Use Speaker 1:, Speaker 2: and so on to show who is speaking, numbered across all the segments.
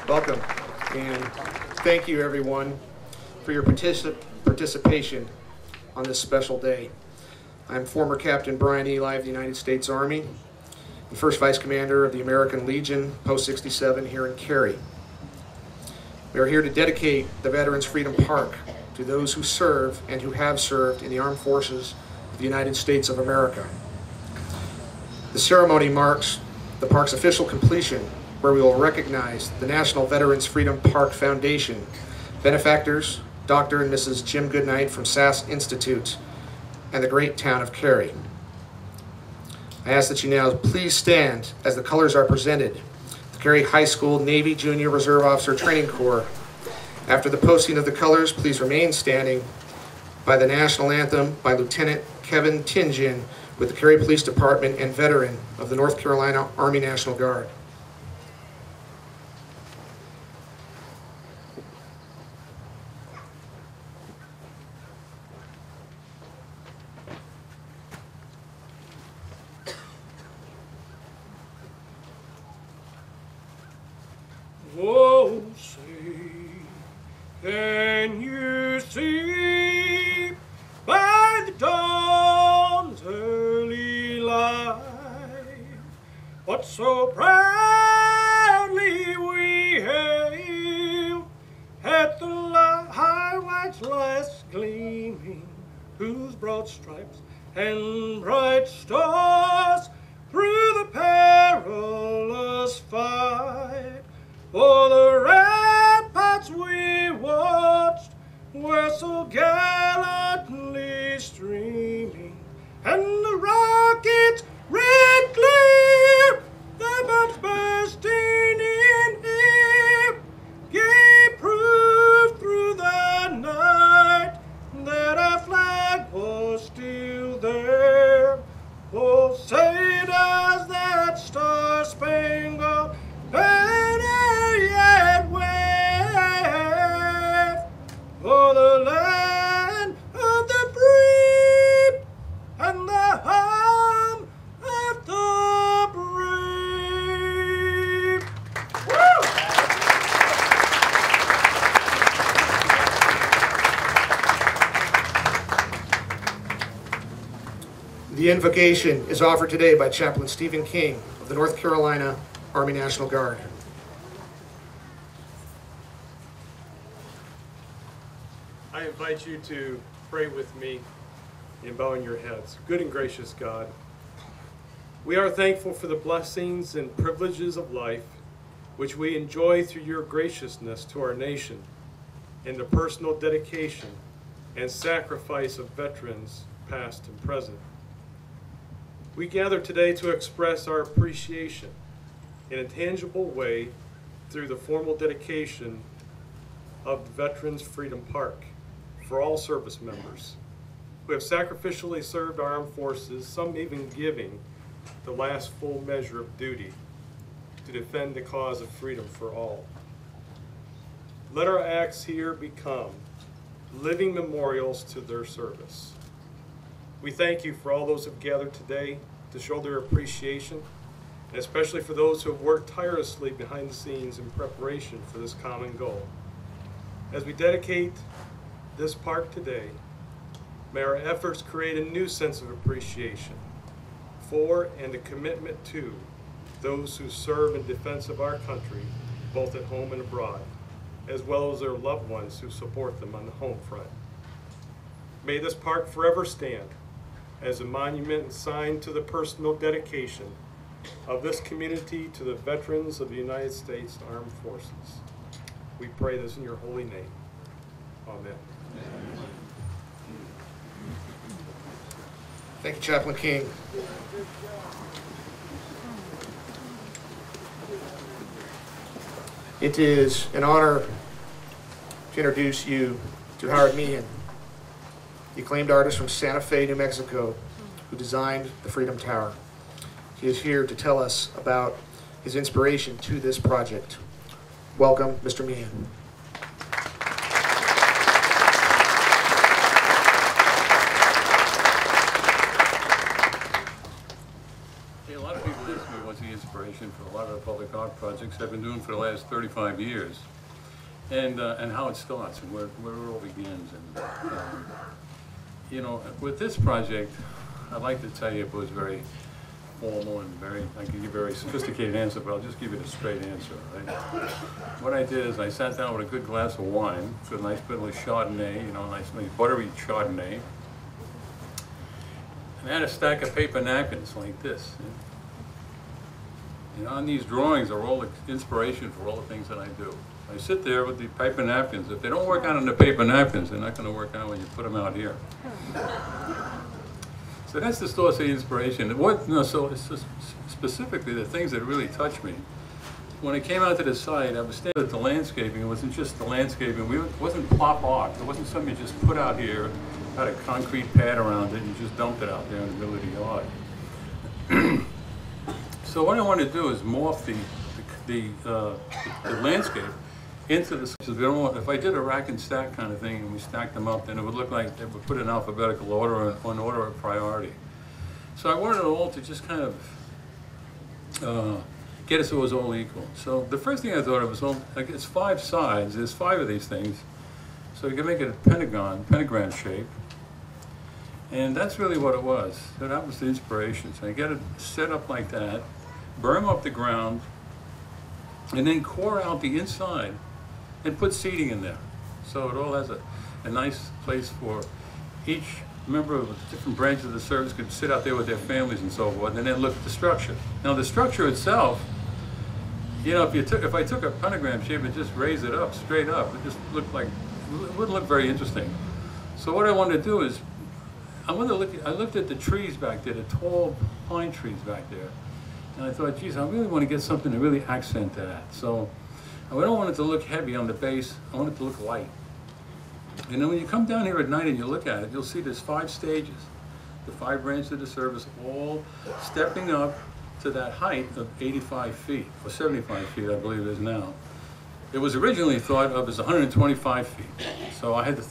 Speaker 1: Welcome, and thank you everyone for your participation on this special day. I'm former Captain Brian Eli of the United States Army, the First Vice Commander of the American Legion, Post 67 here in Cary. We are here to dedicate the Veterans Freedom Park to those who serve and who have served in the armed forces of the United States of America. The ceremony marks the park's official completion, where we will recognize the National Veterans Freedom Park Foundation, benefactors, Dr. and Mrs. Jim Goodnight from SAS Institute, and the great town of Cary. I ask that you now please stand as the colors are presented. The Cary High School Navy Junior Reserve Officer Training Corps. After the posting of the colors, please remain standing by the national anthem by Lieutenant Kevin Tinjin with the Cary Police Department and veteran of the North Carolina Army National Guard.
Speaker 2: Oh, say, can you see by the dawn's early light what so proudly we hailed at the highlight's last gleaming, whose broad stripes and bright stars through the perilous fight for the ramparts we watched were so gallantly streaming, and the rockets' red glare, the bombs bursting in air, gave proof through the night that our flag was still there. Oh, say does that star-spangled banner yet wave for the land of the free and the home of the brave. Woo!
Speaker 1: The invocation is offered today by Chaplain Stephen King of the North Carolina Army National Guard.
Speaker 2: I invite you to pray with me in bowing your heads. Good and gracious God, we are thankful for the blessings and privileges of life which we enjoy through your graciousness to our nation and the personal dedication and sacrifice of veterans past and present. We gather today to express our appreciation in a tangible way through the formal dedication of the Veterans Freedom Park for all service members who have sacrificially served our armed forces, some even giving the last full measure of duty to defend the cause of freedom for all. Let our acts here become living memorials to their service. We thank you for all those who have gathered today to show their appreciation, and especially for those who have worked tirelessly behind the scenes in preparation for this common goal. As we dedicate this park today, may our efforts create a new sense of appreciation for and a commitment to those who serve in defense of our country, both at home and abroad, as well as their loved ones who support them on the home front. May this park forever stand as a monument and sign to the personal dedication of this community to the veterans of the United States Armed Forces. We pray this in your holy name. Amen.
Speaker 1: Thank you, Chaplain King. It is an honor to introduce you to Howard Meehan, the acclaimed artist from Santa Fe, New Mexico, who designed the Freedom Tower. He is here to tell us about his inspiration to this project. Welcome, Mr. Meehan.
Speaker 3: A lot of people basically was the inspiration for a lot of the public art projects I've been doing for the last 35 years. And how it starts and where it all begins. And, you know, with this project, I'd like to tell you it was very formal and I can give you a very sophisticated answer, but I'll just give you the straight answer, right? What I did is I sat down with a good glass of wine, with a nice bit of Chardonnay, you know, a nice buttery Chardonnay, and I had a stack of paper napkins like this. You know, and these drawings are all the inspiration for all the things that I do. I sit there with the paper napkins. If they don't work out on the paper napkins, they're not going to work out when you put them out here. So that's the source of the inspiration. So it's just specifically the things that really touched me. When I came out to the site, I was standing at the landscaping. It wasn't just the landscaping. It wasn't plop art. It wasn't something you just put out here, had a concrete pad around it, and you just dumped it out there in the middle of the yard. So what I want to do is morph the landscape into the, if I did a rack and stack kind of thing and we stacked them up, then it would look like they would put in alphabetical order or an order of priority. So I wanted it all to just kind of get it so it was all equal. So the first thing I thought of was, well, like it's 5 sides, there's 5 of these things, so you can make it a pentagram shape. And that's really what it was. So that was the inspiration. So I get it set up like that, berm up the ground, and then core out the inside and put seating in there. So it all has a nice place for each member of the different branches of the service could sit out there with their families and so forth, and then look at the structure. Now the structure itself, you know, if I took a pentagram shape and just raised it up, straight up, it just looked like, it wouldn't look very interesting. So what I wanted to do is, I looked at the trees back there, the tall pine trees back there, and I thought, geez, I really want to get something to really accent that. So I don't want it to look heavy on the base, I want it to look light. And then when you come down here at night and you look at it, you'll see there's 5 stages. The 5 branches of the service all stepping up to that height of 85 feet, or 75 feet, I believe it is now. It was originally thought of as 125 feet. So I had to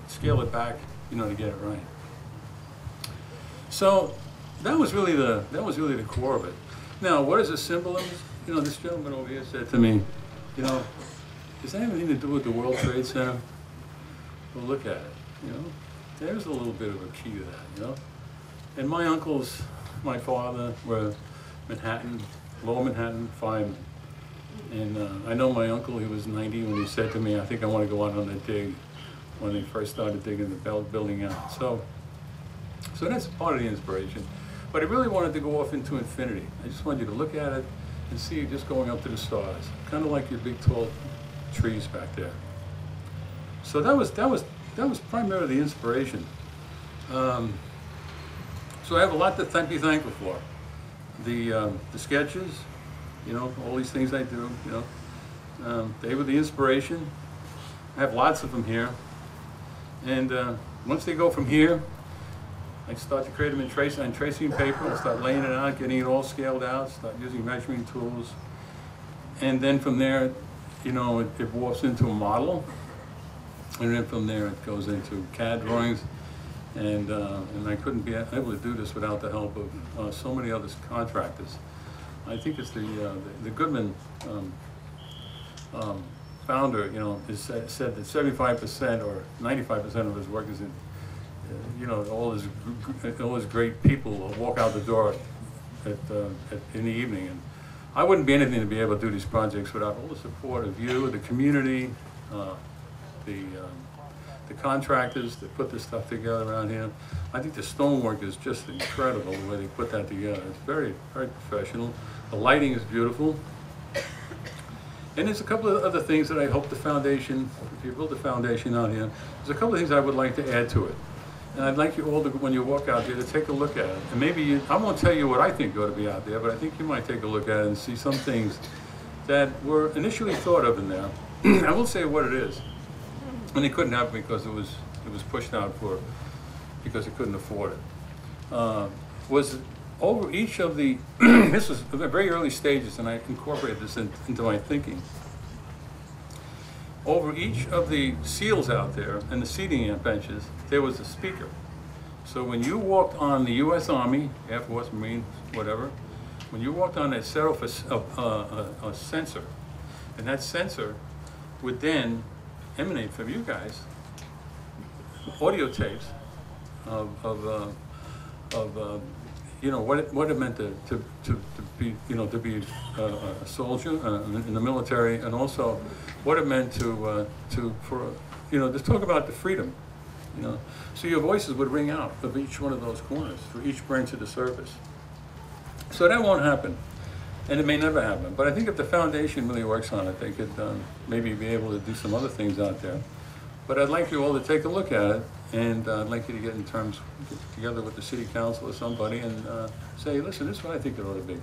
Speaker 3: scale it back, you know, to get it right. So that was really the core of it. Now, what is the symbolism? You know, this gentleman over here said to me, you know, does that have anything to do with the World Trade Center? Well, look at it, you know. There's a little bit of a key to that, you know. And my uncles, my father, were Manhattan, lower Manhattan firemen. And I know my uncle, he was 90 when he said to me, I think I want to go out on a dig, when they first started digging the building out. So that's part of the inspiration. But I really wanted to go off into infinity. I just wanted you to look at it and see it just going up to the stars, kind of like your big tall trees back there. So that was primarily the inspiration. So I have a lot to be thankful for. The sketches, you know, all these things I do, you know, they were the inspiration. I have lots of them here. And once they go from here, I start to create them in tracing paper. I start laying it out, getting it all scaled out, start using measuring tools. And then from there, you know, it morphs into a model. And then from there, it goes into CAD drawings. And I couldn't be able to do this without the help of so many other contractors. I think it's the Goodman founder, you know, said that 75% or 95% of his work is in, you know, all his great people walk out the door in the evening. And I wouldn't be anything to be able to do these projects without all the support of you, the community, the contractors that put this stuff together around here. I think the stonework is just incredible the way they put that together. It's very, very professional. The lighting is beautiful. And there's a couple of other things that I hope the foundation, if you build a foundation out here, there's a couple of things I would like to add to it. And I'd like you all to, when you walk out there, to take a look at it. And maybe I won't tell you what I think ought to be out there, but I think you might take a look at it and see some things that were initially thought of in there. I won't say what it is. And they couldn't have it because it was pushed out because they couldn't afford it. Was over each of the, this was the very early stages, and I incorporated this into my thinking. Over each of the seals out there and the seating benches, there was a speaker. So when you walked on the U.S. Army, Air Force, Marines, whatever, when you walked on that set off a sensor, and that sensor would then emanate from you guys audio tapes of you know what it meant to be, you know, to be a soldier in the military, and also what it meant to you know, just talk about the freedom, you know. So your voices would ring out of each one of those corners for each branch of the service. So that won't happen, and it may never happen. But I think if the foundation really works on it, they could maybe be able to do some other things out there. But I'd like you all to take a look at it, and I'd like you to get together with the city council or somebody and say, listen, this is what I think it ought to be.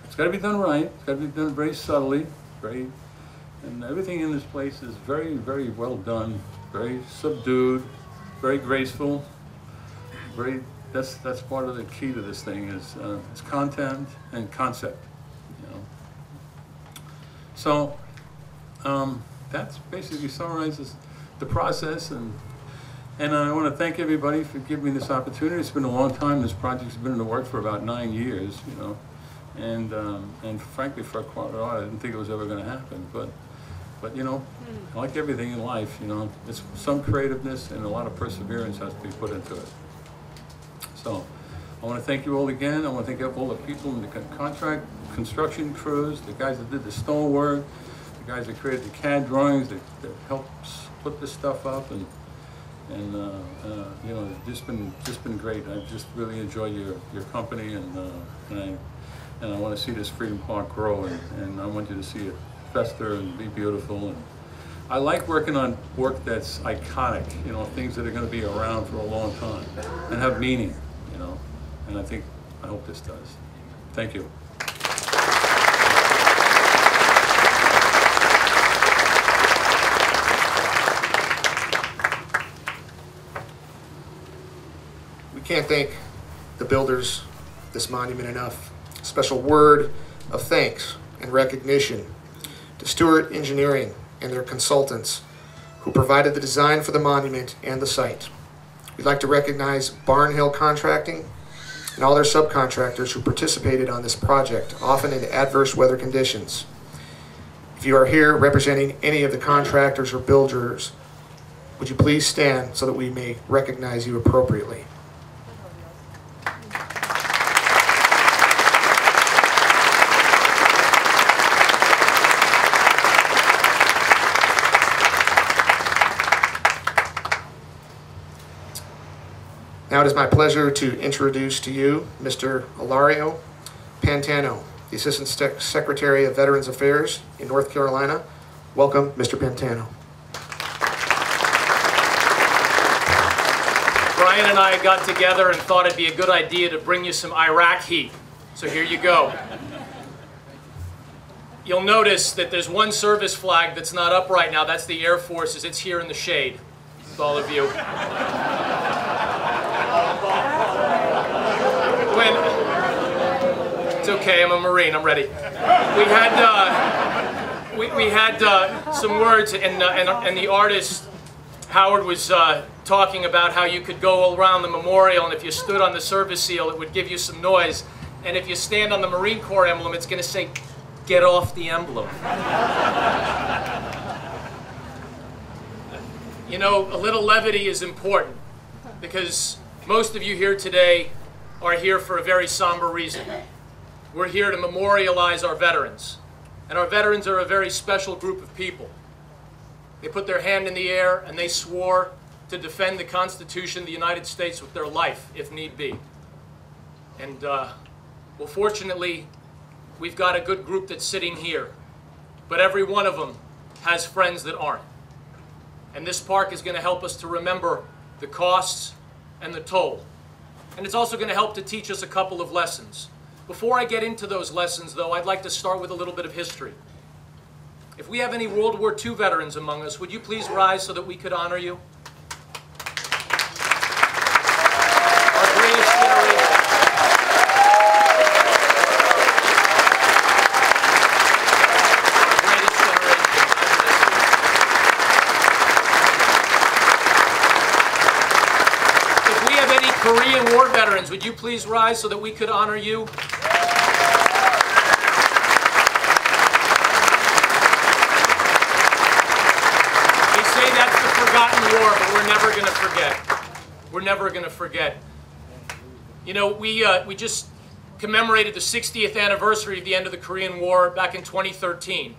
Speaker 3: It's got to be done right. It's got to be done very subtly, and everything in this place is very, very well done, very subdued, very graceful. That's part of the key to this thing is content and concept. You know. So that's basically summarizes the process, and I want to thank everybody for giving me this opportunity. It's been a long time. This project's been in the works for about 9 years, you know, and frankly, for quite a while, I didn't think it was ever going to happen. But you know, like everything in life, you know, it's some creativeness and a lot of perseverance has to be put into it. So I want to thank you all again. I want to thank all the people in the contract construction crews, the guys that did the stonework, the guys that created the CAD drawings, that helped put this stuff up, and you know, it's just been great. I've just really enjoyed your company, and I want to see this Freedom Park grow, and I want you to see it fester and be beautiful. And I like working on work that's iconic, you know, things that are going to be around for a long time and have meaning, you know. And I hope this does. Thank you.
Speaker 1: We can't thank the builders of this monument enough. A special word of thanks and recognition to Stewart Engineering and their consultants who provided the design for the monument and the site. We'd like to recognize Barnhill Contracting and all their subcontractors who participated on this project, often in adverse weather conditions. If you are here representing any of the contractors or builders, would you please stand so that we may recognize you appropriately? Now it is my pleasure to introduce to you Mr. Ilario Pantano, the Assistant Secretary of Veterans Affairs in North Carolina. Welcome, Mr. Pantano.
Speaker 4: Brian and I got together and thought it'd be a good idea to bring you some Iraq heat. So here you go. You'll notice that there's one service flag that's not up right now. That's the Air Force's. It's here in the shade with all of you. It's okay, I'm a Marine, I'm ready. We had some words, and the artist, Howard, was talking about how you could go around the memorial, and if you stood on the service seal, it would give you some noise. And if you stand on the Marine Corps emblem, it's going to say, "Get off the emblem." You know, a little levity is important, because most of you here today are here for a very somber reason. We're here to memorialize our veterans. And our veterans are a very special group of people. They put their hand in the air and they swore to defend the Constitution of the United States with their life, if need be. And, well, fortunately, we've got a good group that's sitting here. But every one of them has friends that aren't. And this park is going to help us to remember the costs and the toll. And it's also going to help to teach us a couple of lessons. Before I get into those lessons, though, I'd like to start with a little bit of history. If we have any World War II veterans among us, would you please rise so that we could honor you? Our greatest generation. Korean War veterans, would you please rise so that we could honor you? forgotten war, but we're never going to forget. We're never going to forget. You know, we just commemorated the 60th anniversary of the end of the Korean War back in 2013.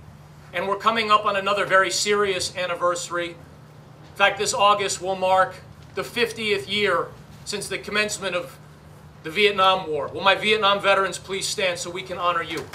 Speaker 4: And we're coming up on another very serious anniversary. In fact, this August will mark the 50th year since the commencement of the Vietnam War. Will my Vietnam veterans please stand so we can honor you?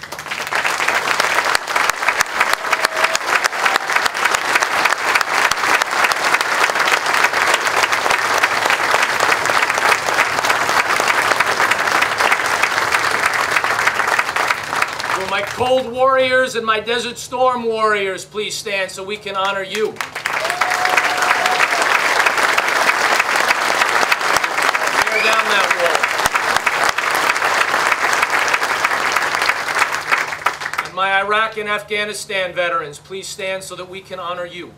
Speaker 4: Will my Cold Warriors and my Desert Storm Warriors please stand so we can honor you? Tear down that wall. And my Iraq and Afghanistan veterans, please stand so that we can honor you.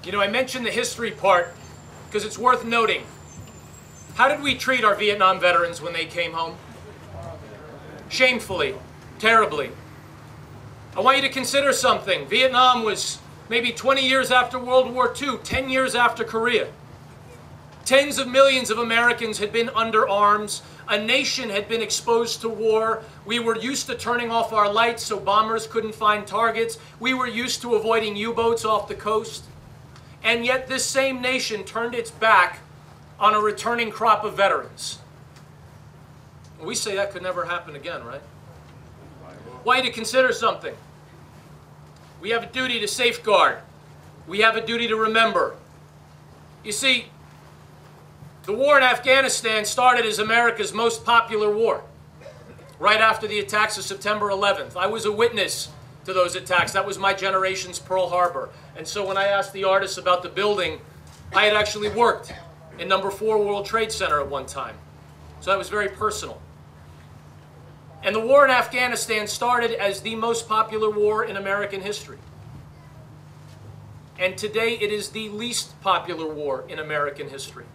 Speaker 4: You know, I mentioned the history part because it's worth noting. How did we treat our Vietnam veterans when they came home? Shamefully, terribly. I want you to consider something. Vietnam was maybe 20 years after World War II, 10 years after Korea. Tens of millions of Americans had been under arms. A nation had been exposed to war. We were used to turning off our lights so bombers couldn't find targets. We were used to avoiding U-boats off the coast. And yet this same nation turned its back on a returning crop of veterans. We say that could never happen again, right? I want you to consider something. We have a duty to safeguard. We have a duty to remember. You see, the war in Afghanistan started as America's most popular war, right after the attacks of September 11th. I was a witness to those attacks. That was my generation's Pearl Harbor. And so when I asked the artists about the building, I had actually worked in number 4 World Trade Center at one time. So that was very personal. And the war in Afghanistan started as the most popular war in American history. And today it is the least popular war in American history.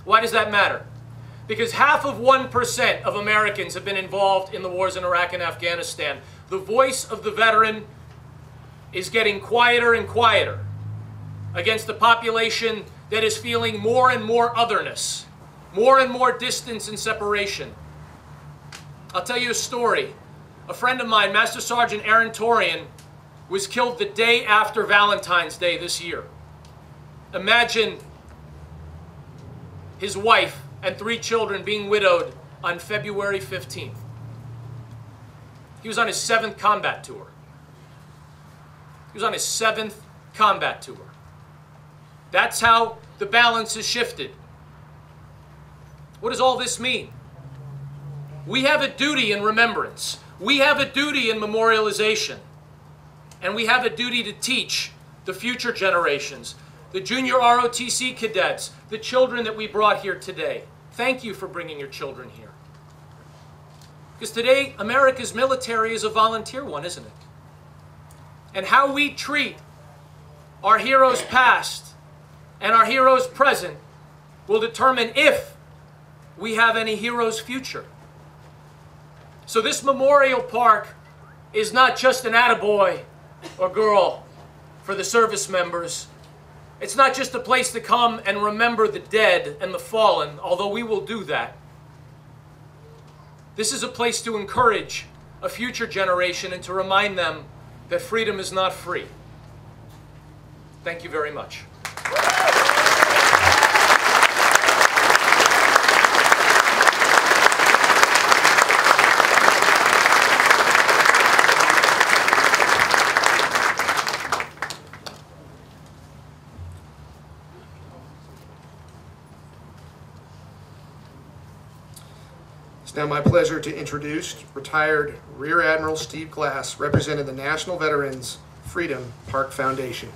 Speaker 4: Why does that matter? Because half of 1% of Americans have been involved in the wars in Iraq and Afghanistan. The voice of the veteran is getting quieter and quieter against a population that is feeling more and more otherness, more and more distance and separation. I'll tell you a story. A friend of mine, Master Sergeant Aaron Torian, was killed the day after Valentine's Day this year. Imagine his wife and 3 children being widowed on February 15th. He was on his 7th combat tour. He was on his 7th combat tour. That's how the balance has shifted. What does all this mean? We have a duty in remembrance. We have a duty in memorialization. And we have a duty to teach the future generations, the junior ROTC cadets, the children that we brought here today. Thank you for bringing your children here. Because today, America's military is a volunteer one, isn't it? And how we treat our heroes past and our heroes present will determine if we have any heroes future. So this memorial park is not just an attaboy or girl for the service members. It's not just a place to come and remember the dead and the fallen, although we will do that. This is a place to encourage a future generation and to remind them that freedom is not free. Thank you very much.
Speaker 1: It's now my pleasure to introduce retired Rear Admiral Steve Glass, representing the National Veterans Freedom Park Foundation.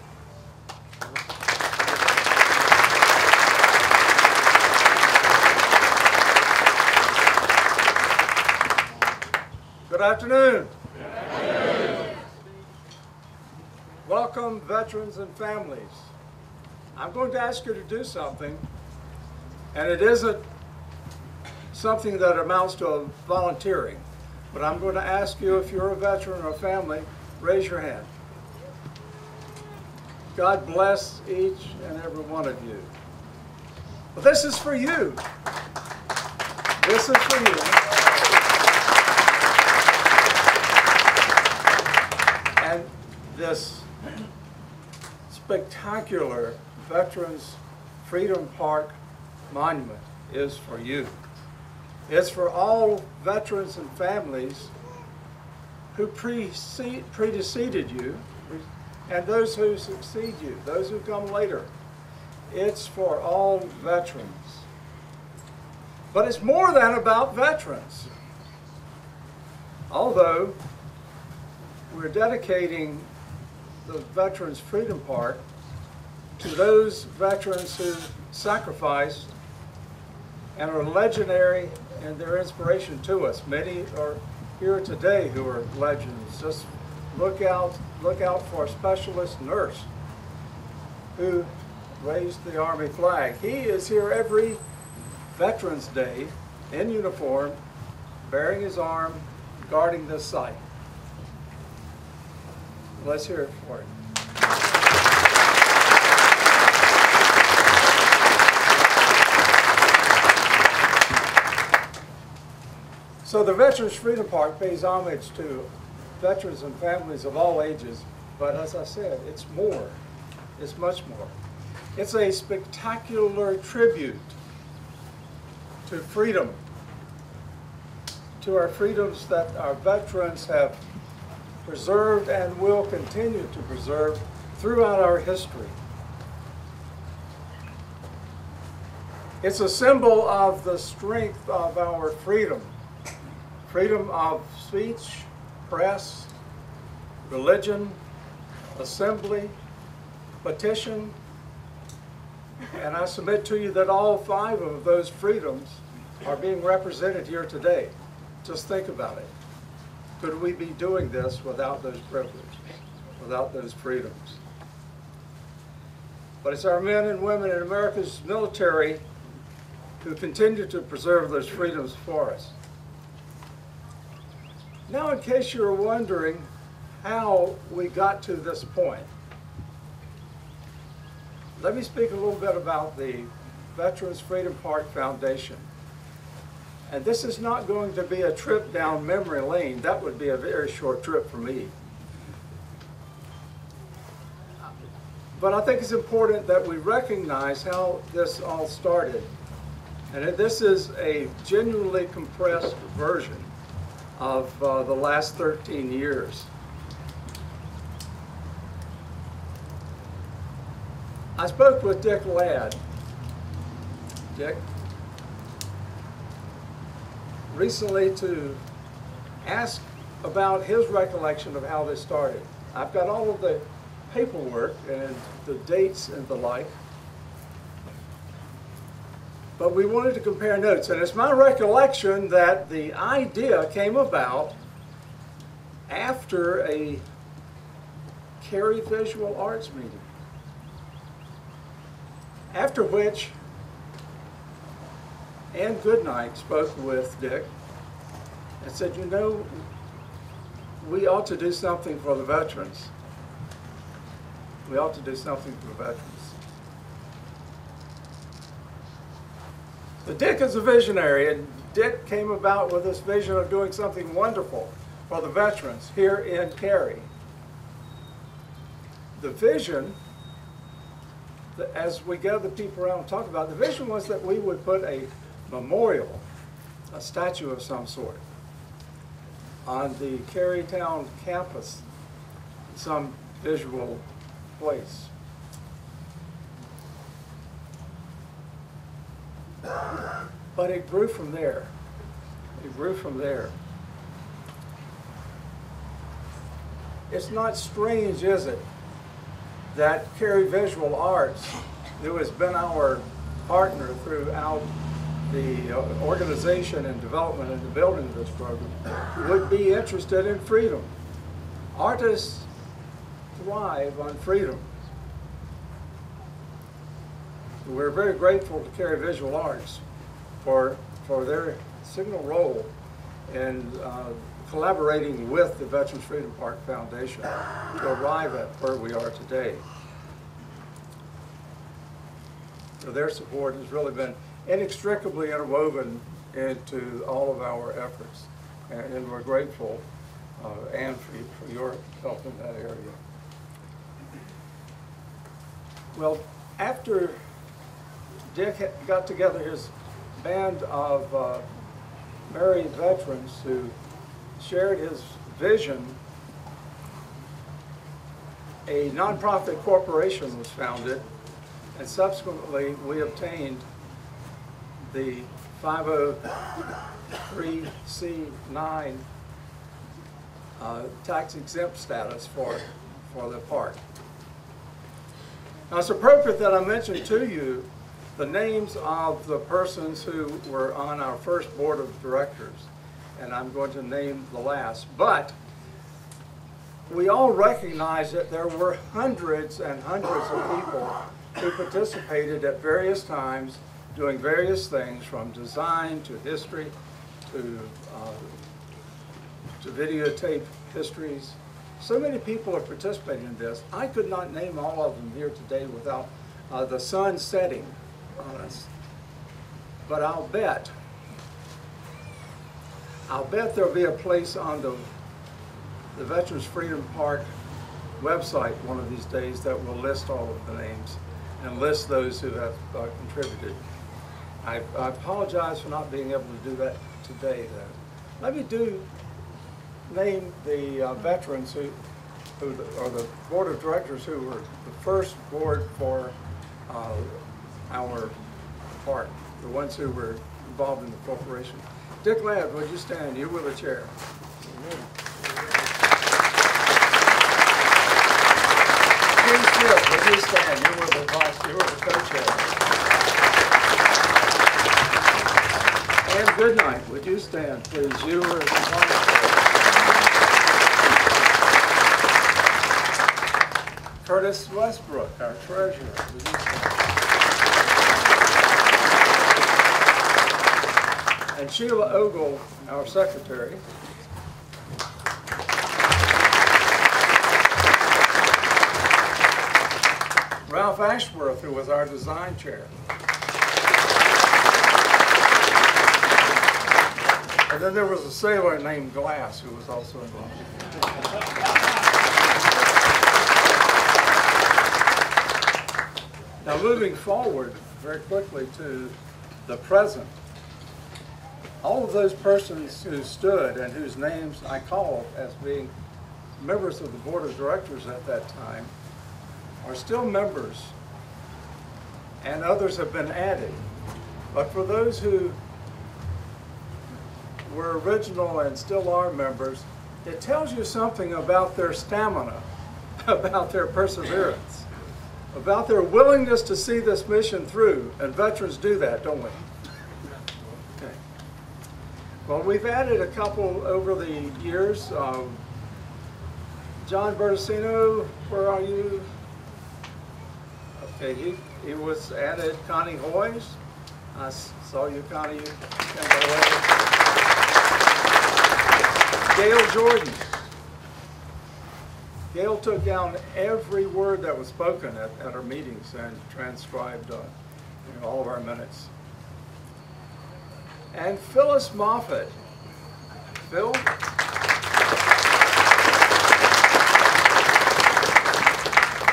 Speaker 5: Good afternoon. Good afternoon. Welcome, veterans and families. I'm going to ask you to do something, and it isn't something that amounts to a volunteering. But I'm going to ask you, if you're a veteran or family, raise your hand. God bless each and every one of you. Well, this is for you. This is for you. And this spectacular Veterans Freedom Park Monument is for you. It's for all veterans and families who preceded you and those who succeed you, those who come later. It's for all veterans. But it's more than about veterans. Although we're dedicating the Veterans Freedom Park to those veterans who sacrificed and are legendary in their inspiration to us. Many are here today who are legends. Just look out for a specialist nurse who raised the Army flag. He is here every Veterans Day in uniform, bearing his arm, guarding this site. Let's hear it for him. So the Veterans Freedom Park pays homage to veterans and families of all ages, but as I said, it's more. It's much more. It's a spectacular tribute to freedom, to our freedoms that our veterans have preserved and will continue to preserve throughout our history. It's a symbol of the strength of our freedom. Freedom of speech, press, religion, assembly, petition, and I submit to you that all 5 of those freedoms are being represented here today. Just think about it. Could we be doing this without those privileges, without those freedoms? But it's our men and women in America's military who continue to preserve those freedoms for us. Now, in case you're wondering how we got to this point, let me speak a little bit about the Veterans Freedom Park Foundation. And this is not going to be a trip down memory lane. That would be a very short trip for me. But I think it's important that we recognize how this all started. And this is a genuinely compressed version of the last 13 years. I spoke with Dick Ladd. Dick? Recently to ask about his recollection of how this started. I've got all of the paperwork and the dates and the like, but we wanted to compare notes, and it's my recollection that the idea came about after a Cary Visual Arts meeting, after which Ann Goodnight spoke with Dick and said, you know, we ought to do something for the veterans. We ought to do something for the veterans. But Dick is a visionary, and Dick came about with this vision of doing something wonderful for the veterans here in Cary. The vision, as we gather people around and talk about, the vision was that we would put a memorial, a statue of some sort, on the Cary Town campus, in some visual place. But it grew from there. It grew from there. It's not strange, is it, that Cary Visual Arts, who has been our partner throughout the organization and development and the building of this program, would be interested in freedom. Artists thrive on freedom. We're very grateful to Cary Visual Arts for their signal role in collaborating with the Veterans Freedom Park Foundation to arrive at where we are today. So their support has really been inextricably interwoven into all of our efforts, and we're grateful, Anne, for your help in that area. Well, after Dick got together his band of married veterans who shared his vision, a nonprofit corporation was founded, and subsequently we obtained the 503c9 tax-exempt status for the park. Now, it's appropriate that I mention to you the names of the persons who were on our first board of directors, and I'm going to name the last. But we all recognize that there were hundreds and hundreds of people who participated at various times, doing various things, from design to history to videotape histories. So many people have participated in this. I could not name all of them here today without the sun setting on us. But I'll bet there'll be a place on the Veterans Freedom Park website one of these days that will list all of the names and list those who have contributed. I apologize for not being able to do that today, though. Let me name the veterans or the board of directors who were the first board for our park, the ones who were involved in the corporation. Dick Ladd, would you stand? You were the chair. Jim Smith, would you stand? You were the co-chair. Ann Goodnight, would you stand, please? You were the vice chair. Curtis Westbrook, our treasurer, would you stand? And Sheila Ogle, our secretary. Ralph Ashworth, who was our design chair. And then there was a sailor named Glass who was also involved. Now, moving forward very quickly to the present, all of those persons who stood and whose names I called as being members of the board of directors at that time are still members, and others have been added. But for those who were original and still are members, it tells you something about their stamina, about their perseverance, about their willingness to see this mission through. And veterans do that, don't we? Okay. Well, we've added a couple over the years. John Bertocino, where are you? Okay, he was added. Connie Hoyes, I saw you, Connie. Gail Jordan. Gail took down every word that was spoken at our meetings and transcribed all of our minutes. And Phyllis Moffett. Phil?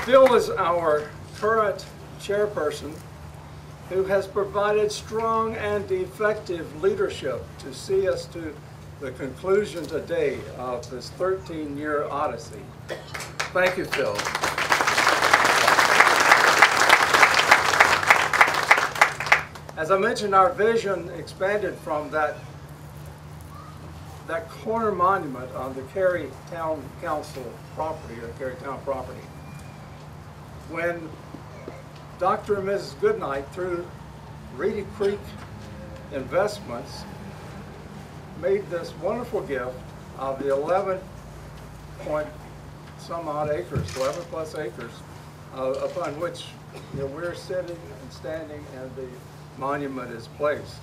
Speaker 5: Phil is our current chairperson who has provided strong and effective leadership to see us to the conclusion today of this 13-year odyssey. Thank you, Phil. As I mentioned, our vision expanded from that corner monument on the Cary Town Council property, or Cary Town property. When Dr. and Mrs. Goodnight, through Reedy Creek Investments, made this wonderful gift of the 11 point some odd acres, 11 plus acres, upon which we're sitting and standing and the monument is placed.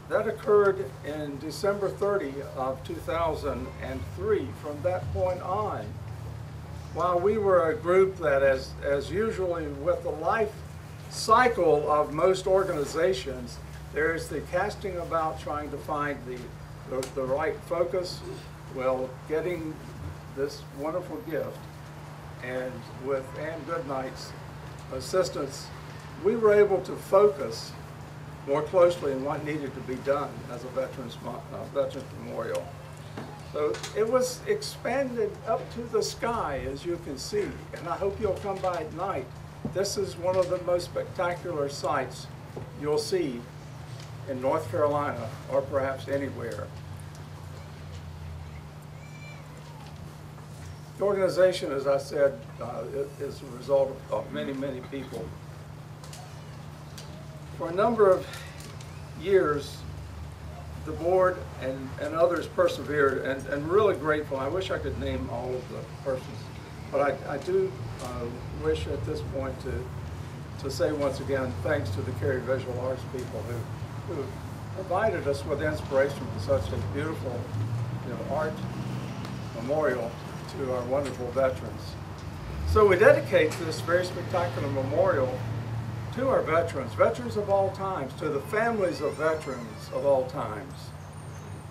Speaker 5: That occurred in December 30 of 2003. From that point on, while we were a group that, as usually with the life cycle of most organizations, there's the casting about trying to find the right focus. Well, getting this wonderful gift, and with Ann Goodnight's assistance, we were able to focus more closely on what needed to be done as a Veterans Memorial. So it was expanded up to the sky, as you can see, and I hope you'll come by at night. This is one of the most spectacular sights you'll see in North Carolina, or perhaps anywhere. The organization, as I said, is a result of many, many people. For a number of years, the board and others persevered, and really grateful. I wish I could name all of the persons, but I do wish at this point to say once again thanks to the Cary Visual Arts people who provided us with inspiration for such a beautiful, art memorial to our wonderful veterans. So we dedicate this very spectacular memorial to our veterans, veterans of all times, to the families of veterans of all times,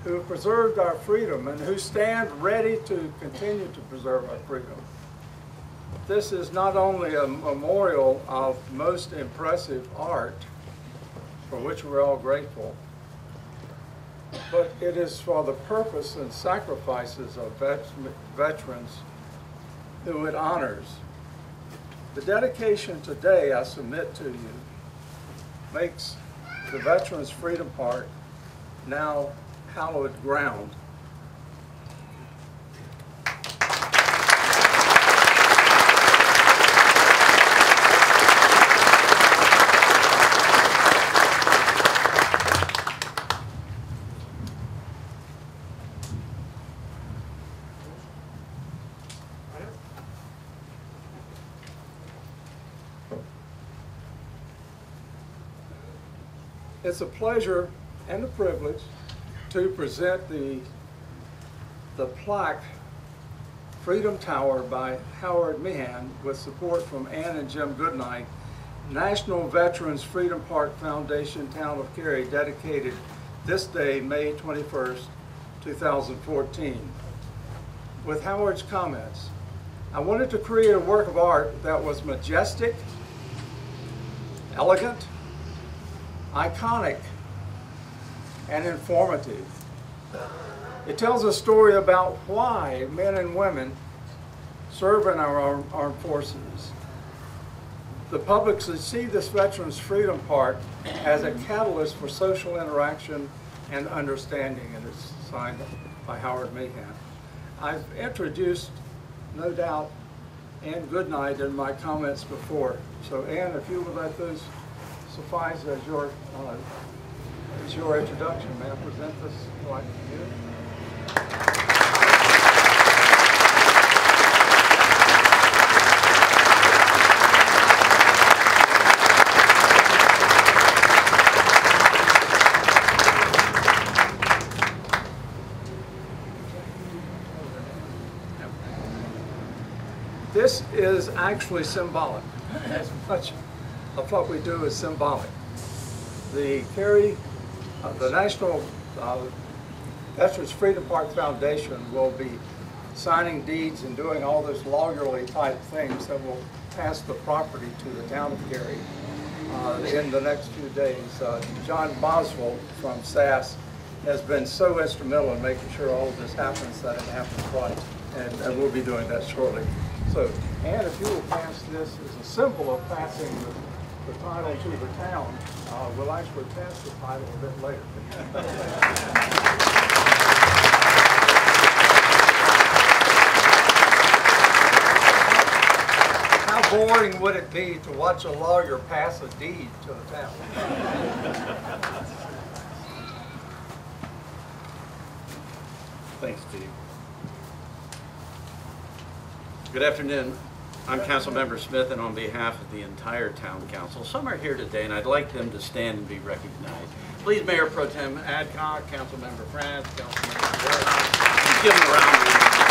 Speaker 5: who have preserved our freedom and who stand ready to continue to preserve our freedom. This is not only a memorial of most impressive art, for which we're all grateful, but it is for the purpose and sacrifices of veterans who it honors. The dedication today, I submit to you, makes the Veterans Freedom Park now hallowed ground. It's a pleasure and a privilege to present the plaque Freedom Tower by Howard Meehan with support from Ann and Jim Goodnight, National Veterans Freedom Park Foundation, Town of Cary, dedicated this day, May 21st, 2014. With Howard's comments, I wanted to create a work of art that was majestic, elegant, iconic, and informative. It tells a story about why men and women serve in our armed forces. The public should see this Veterans Freedom Park as a catalyst for social interaction and understanding, and it's signed by Howard Meehan. I've introduced, no doubt, Ann Goodnight in my comments before. So Ann, if you would let those suffice as your introduction. May I present this slide to you? This is actually symbolic. As much of what we do is symbolic. The Cary, the National Veterans Freedom Park Foundation will be signing deeds and doing all those lawyerly type things that will pass the property to the Town of Cary in the next few days. John Boswell from SAS has been so instrumental in making sure all of this happens, that it happens right, and we'll be doing that shortly. So, Ann, if you will pass this as a symbol of passing the title to the town, we'll actually pass the title a bit later. How boring would it be to watch a lawyer pass a deed to the town?
Speaker 6: Thanks, Steve. Good afternoon. I'm Councilmember Smith, and on behalf of the entire Town Council, some are here today, and I'd like them to stand and be recognized. Please, Mayor Pro Tem Adcock, Councilmember France, Councilmember Warnock, please give them a round of applause.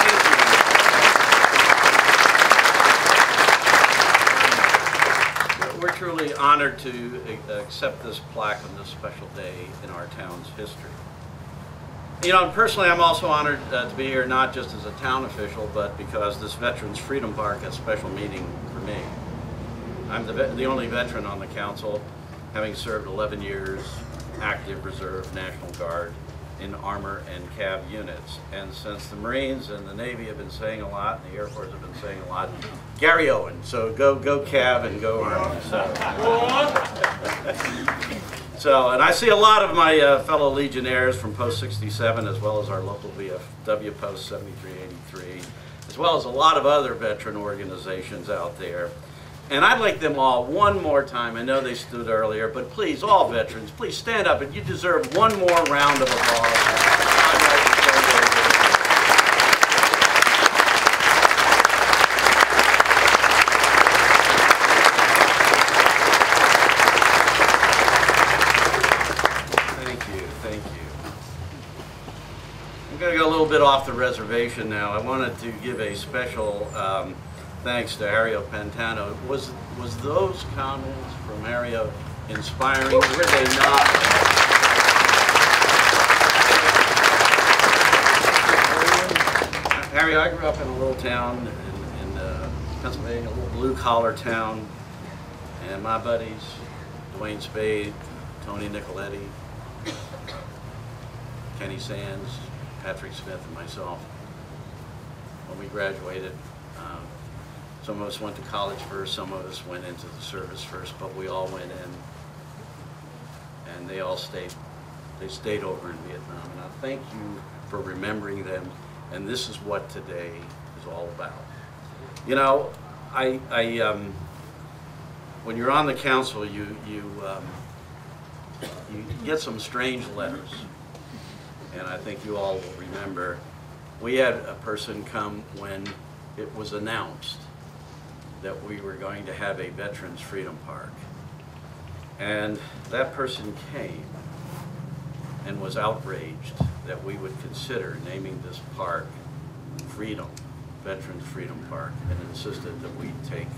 Speaker 6: Thank you. We're truly honored to accept this plaque on this special day in our town's history. You know, personally, I'm also honored to be here, not just as a town official, but because this Veterans Freedom Park has a special meaning for me. I'm the only veteran on the council, having served 11 years active reserve National Guard in armor and cav units. And since the Marines and the Navy have been saying a lot, and the Air Force have been saying a lot, Gary Owen. So go cav and go Army. So, and I see a lot of my fellow Legionnaires from Post 67, as well as our local VFW Post 7383, as well as a lot of other veteran organizations out there. And I'd like them all one more time, I know they stood earlier, but please, all veterans, please stand up, and you deserve one more round of applause. I'm going to go a little bit off the reservation now. I wanted to give a special thanks to Ario Pantano. Was those comments from Ario inspiring? Were they not? Ario, I grew up in a little town in Pennsylvania, a little blue-collar town, and my buddies, Dwayne Spade, Tony Nicoletti, Kenny Sands, Patrick Smith, and myself, when we graduated, some of us went to college first, some of us went into the service first, but we all went in, and they all stayed over in Vietnam. And I thank you for remembering them, and this is what today is all about. You know, when you're on the council, you get some strange letters. And I think you all will remember, we had a person come when it was announced that we were going to have a Veterans Freedom Park. And that person came and was outraged that we would consider naming this park Freedom, Veterans Freedom Park, and insisted that we take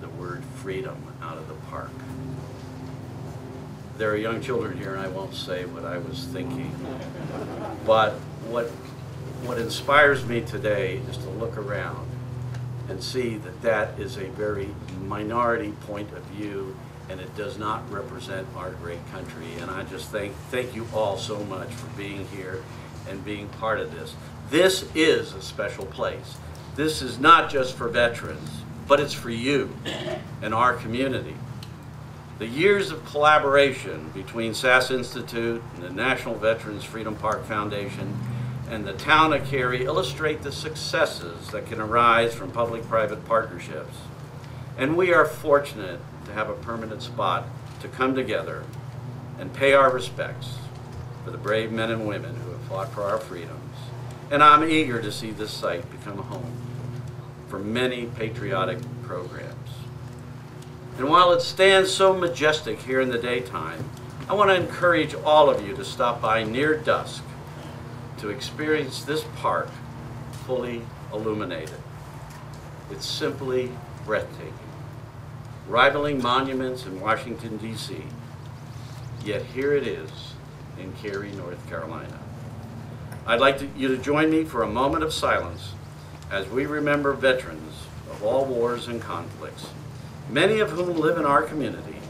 Speaker 6: the word freedom out of the park. There are young children here, and I won't say what I was thinking, but what inspires me today is to look around and see that that is a very minority point of view, and it does not represent our great country. And I just thank you all so much for being here and being part of this. This is a special place. This is not just for veterans, but it's for you and our community. The years of collaboration between SAS Institute and the National Veterans Freedom Park Foundation and the Town of Cary illustrate the successes that can arise from public-private partnerships. And we are fortunate to have a permanent spot to come together and pay our respects for the brave men and women who have fought for our freedoms. And I'm eager to see this site become a home for many patriotic programs. And while it stands so majestic here in the daytime, I want to encourage all of you to stop by near dusk to experience this park fully illuminated. It's simply breathtaking, rivaling monuments in Washington, D.C., yet here it is in Cary, North Carolina. I'd like you to join me for a moment of silence as we remember veterans of all wars and conflicts, many of whom live in our community,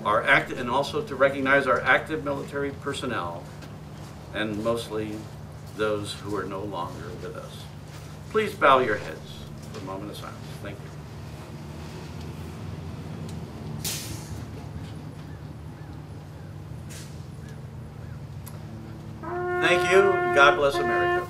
Speaker 6: and also to recognize our active military personnel, and mostly those who are no longer with us. Please bow your heads for a moment of silence. Thank you. Thank you. God bless America.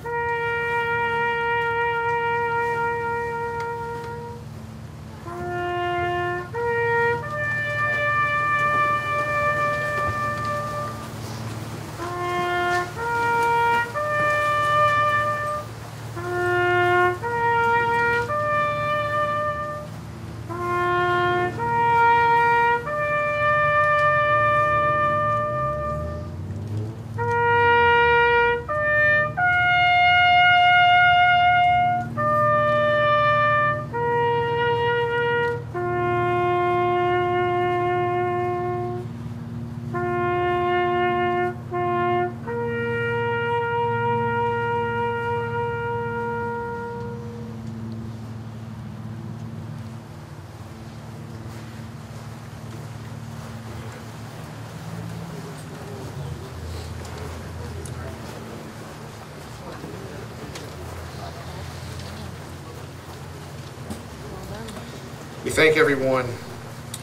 Speaker 1: We thank everyone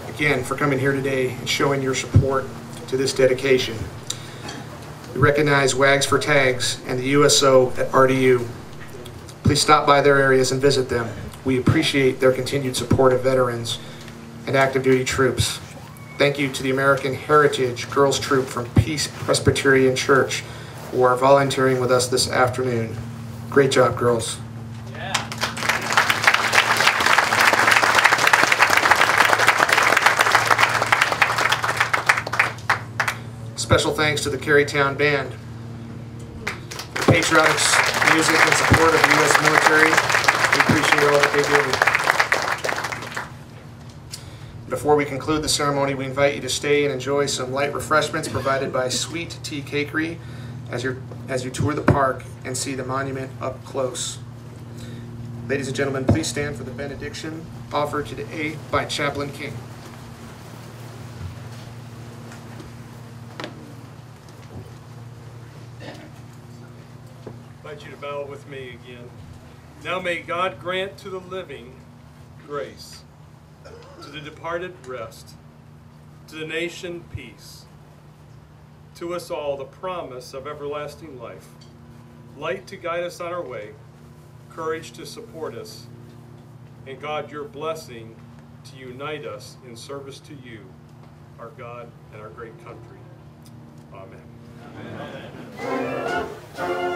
Speaker 1: again for coming here today and showing your support to this dedication. We recognize Wags for Tags and the USO at RDU. Please stop by their areas and visit them. We appreciate their continued support of veterans and active duty troops. Thank you to the American Heritage Girls Troop from Peace Presbyterian Church who are volunteering with us this afternoon. Great job, girls. Special thanks to the Cary Town Band for the patriotic music and support of the U.S. military. We appreciate all that they do. Before we conclude the ceremony, we invite you to stay and enjoy some light refreshments provided by Sweet Tea Cakery as you tour the park and see the monument up close. Ladies and gentlemen, please stand for the benediction offered today by Chaplain King.
Speaker 2: I invite you to bow with me again. Now may God grant to the living grace, to the departed rest, to the nation peace, to us all the promise of everlasting life, light to guide us on our way, courage to support us, and God, your blessing to unite us in service to you, our God and our great country. Amen. Amen.